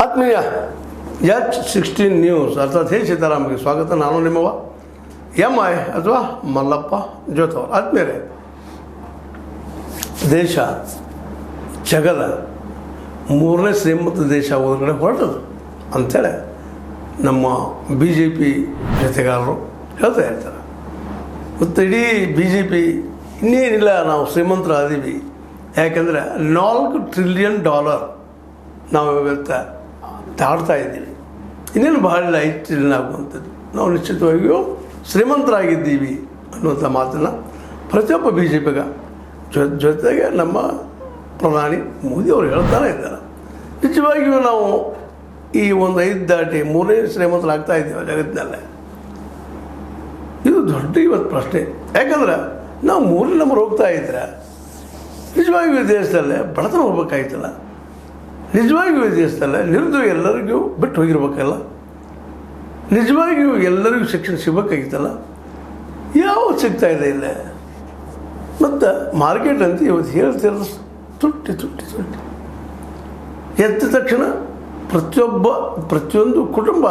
ಆತ್ಮೀಯ H16 news ಅರ್ಥಾತ್ ಹೇ ಸೀತಾರಾಮ್ಗೆ ಸ್ವಾಗತ. ನಾನು ನಿಮ್ಮವ MI ಅಥವಾ ಮಲ್ಲಪ್ಪ ಜೋತವ್ರು. ಆದ್ಮೇಲೆ ದೇಶ ಜಗದ ಮೂರನೇ ಶ್ರೀಮಂತ ದೇಶ ಹೊರಗಡೆ ಹೊರಟದು ಅಂಥೇಳಿ ನಮ್ಮ BJP ಜೊತೆಗಾರರು ಹೇಳ್ತಾ ಇರ್ತಾರೆ. ಮತ್ತು ಇಡೀ BJP ಇನ್ನೇನಿಲ್ಲ, ನಾವು ಶ್ರೀಮಂತರ ಅದೀವಿ, ಯಾಕೆಂದರೆ $4 ಟ್ರಿಲಿಯನ್ ನಾವು ಇವತ್ತು ತಾಡ್ತಾ ಇದ್ದೀವಿ. ಇನ್ನೇನು ಬಹಳ ಇಲ್ಲ, 5 ಟ್ರಿಲಿಯನ್ ಆಗುವಂಥದ್ದು. ನಾವು ನಿಶ್ಚಿತವಾಗಿಯೂ ಶ್ರೀಮಂತರಾಗಿದ್ದೀವಿ ಅನ್ನುವಂಥ ಮಾತನ್ನು ಪ್ರತಿಯೊಬ್ಬ BJPಗ ಜೊತೆಗೆ ನಮ್ಮ ಪ್ರಧಾನಿ ಮೋದಿ ಅವರು ಹೇಳ್ತಾನೆ ಇದ್ದಾರೆ. ನಿಜವಾಗಿಯೂ ನಾವು ಈ ಒಂದು 5 ದಾಟಿ 3ನೇ ಶ್ರೀಮಂತರಾಗ್ತಾ ಇದ್ದೀವಿ ಜಗತ್ತಿನಲ್ಲೇ. ಇದು ದೊಡ್ಡ ಇವತ್ತು ಪ್ರಶ್ನೆ. ಯಾಕಂದ್ರೆ ನಾವು 3ನೇ ನಂಬರ್ ಹೋಗ್ತಾ ಇದ್ರೆ ನಿಜವಾಗಿಯೂ ದೇಶದಲ್ಲೇ ಬಡತನ ಹೋಗ್ಬೇಕಾಯ್ತಲ್ಲ, ನಿಜವಾಗಿಯೂ ದೇಶದಲ್ಲೇ ನಿರುದ್ಯೋಗ ಎಲ್ಲರಿಗೂ ಬಿಟ್ಟು ಹೋಗಿರ್ಬೇಕಲ್ಲ, ನಿಜವಾಗಿಯೂ ಎಲ್ಲರಿಗೂ ಶಿಕ್ಷಣ ಸಿಗಬೇಕಾಗಿತ್ತಲ್ಲ, ಯಾವುದು ಸಿಗ್ತಾಯಿದೆ ಇಲ್ಲೇ. ಮತ್ತು ಮಾರ್ಕೆಟ್ ಅಂತ ಇವತ್ತು ಹೇಳ್ತಿರೋದು ತುಟ್ಟಿ ತುಟ್ಟಿ ತುಟ್ಟಿ ಎದ್ದ ತಕ್ಷಣ ಪ್ರತಿಯೊಂದು ಕುಟುಂಬ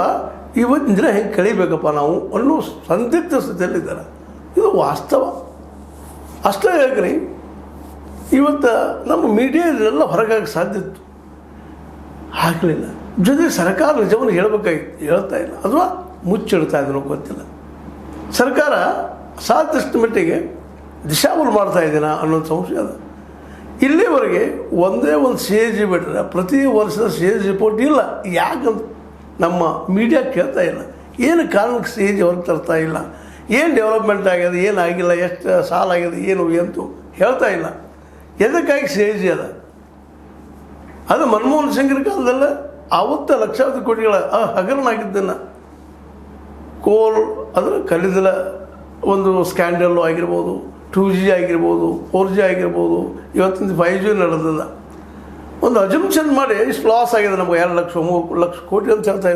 ಇವತ್ತಿನ ದಿನ ಹೆಂಗೆ ಕಳಿಬೇಕಪ್ಪ ನಾವು ಅನ್ನೋ ಸಂದಿಗ್ಧ ಸ್ಥಿತಿಯಲ್ಲಿದ್ದಾರೆ. ಇದು ವಾಸ್ತವ. ಅಷ್ಟೇ ಯಾಕ್ರಿ, ಇವತ್ತು ನಮ್ಮ ಮೀಡಿಯಾ ಇದನ್ನೆಲ್ಲ ಹೊರಗಾಗಿ ಸಾಧ್ಯ ಇತ್ತು, ಆಗಲಿಲ್ಲ. ಜೊತೆಗೆ ಸರ್ಕಾರ ನಿಜವನ್ನು ಹೇಳ್ಬೇಕಾಗಿತ್ತು, ಹೇಳ್ತಾ ಇಲ್ಲ, ಅಥವಾ ಮುಚ್ಚಿಡ್ತಾ ಇದ್ರು ಗೊತ್ತಿಲ್ಲ. ಸರ್ಕಾರ ಸಾಧ್ಯಷ್ಟು ಮಟ್ಟಿಗೆ ದಿಶಾವಲು ಮಾಡ್ತಾ ಇದ್ದೀನ ಅನ್ನೋ ಸಂಶಯ ಅದ. ಇಲ್ಲಿವರೆಗೆ ಒಂದೇ ಒಂದು CAG ಬಿಟ್ಟರೆ ಪ್ರತಿ ವರ್ಷದ CAG ರಿಪೋರ್ಟ್ ಇಲ್ಲ. ಯಾಕಂತ ನಮ್ಮ ಮೀಡಿಯಾ ಕೇಳ್ತಾ ಇಲ್ಲ. ಏನು ಕಾರಣಕ್ಕೆ CAG ಹೊರಗೆ ತರ್ತಾ ಇಲ್ಲ, ಏನು ಡೆವಲಪ್ಮೆಂಟ್ ಆಗಿದೆ, ಏನಾಗಿಲ್ಲ, ಎಷ್ಟು ಸಾಲ ಆಗಿದೆ, ಏನು ಎಂತೂ ಹೇಳ್ತಾ ಇಲ್ಲ. ಎದಕ್ಕಾಗಿ CAG ಅದ? ಅದು ಮನಮೋಹನ್ ಸಿಂಗ್ರ ಕಾಲದಲ್ಲ ಆವತ್ತು ಲಕ್ಷಾಂತರ ಕೋಟಿಗಳ ಹಗರಣ ಆಗಿದ್ದನ್ನು ಕೋಲ್ ಅದರ ಕಲ್ಲಿದ್ದಲ ಒಂದು ಸ್ಕ್ಯಾಂಡಲ್ಲು ಆಗಿರ್ಬೋದು, 2G ಆಗಿರ್ಬೋದು, 4G ಆಗಿರ್ಬೋದು, ಇವತ್ತಿನ 5G ನಡೆದದ. ಒಂದು ಅಜಂಪ್ಷನ್ ಮಾಡಿ ಇಷ್ಟು ಲಾಸ್ ಆಗಿದೆ ನಮಗೆ 2 ಲಕ್ಷ 3 ಲಕ್ಷ ಕೋಟಿ ಅಂತ ಹೇಳ್ತಾ